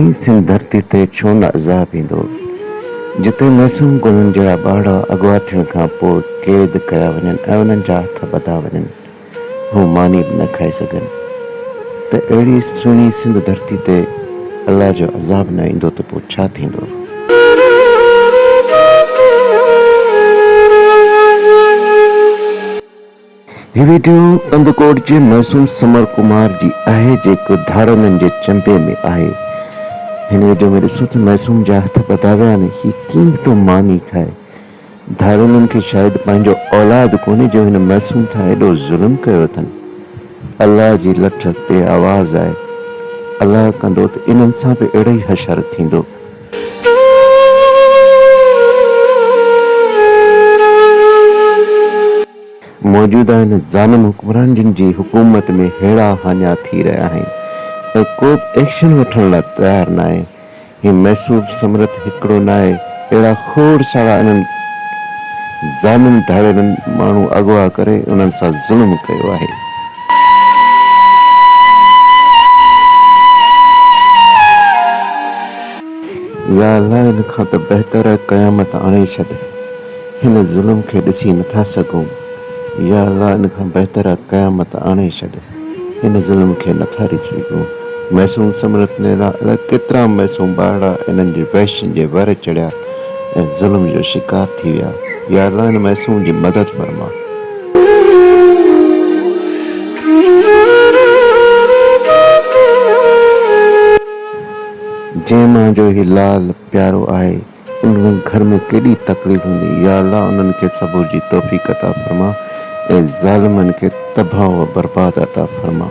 ऐं सिंध धरती ते छो न अज़ाब ईंदो, जिते मासूम गुलनि जहिड़ा ॿार अॻुवा थियण खां पोइ क़ैद कया वञनि ऐं उन्हनि जा हथ ॿधा वञनि, हू मानी बि न खाई सघनि, त अहिड़ी सुहिणी सिंध धरती ते अलाह जो अज़ाब न ईंदो त पोइ छा थींदो। हीअ वीडियो कंदकोट जे मासूम समर कुमार जी आहे, जेको धाड़ननि जे चंबे में आहे। हिन वीडियो में ॾिसो त मासूम जा हथ ॿधा विया आहिनि, हीअ कीअं थो मानी खाए। धाड़ननि खे शायदि पंहिंजो औलाद कोन्हे जो हिन मासूम सां एॾो ज़ुल्म कयो अथनि। अलाह जी लठ बे आवाज़ आहे, अलाह कंदो त इन्हनि सां बि अहिड़ो ई हशर थींदो। मौजूदा हिन ज़ालिम हुक्मरान जिन जी हुकूमत में हेड़ा हान्या थी रहिया आहिनि ऐं को बि एक्शन वठण लाइ तयारु न आहे। हीअ महसूब समरत हिकिड़ो न आहे, अहिड़ा खोड़ सारा इन्हनि ज़ालिम धाड़ेरनि माण्हू अगवा करे उन्हनि सां ज़ुल्म कयो आहे। या अल्लाह, इन खां त बहितर क़यामत आणे छॾ, हिन ज़ुल्म खे ॾिसी नथा सघूं। या अल्लाह, इन खां बहितर क़यामत आणे छॾ, हिन ज़ुल्म खे नथा ॾिसी सघूं। मासूम समरत ने अलाए केतिरा मासूम ॿार इन्हनि जे वहशनि जे वर चढ़िया ऐं ज़ुल्म जो शिकार थी विया। या अल्लाह, इन मासूम जी मदद फरमा। जंहिं मां जो ही लाल प्यारो आहे, उन्हनि घर में केॾी तकलीफ़ हूंदी। या अल्लाह, उन्हनि खे सबुर जी तौफ़ीक़ अता फरमा ऐं ज़ालिमनि खे तबाह व बर्बाद अता फरमा।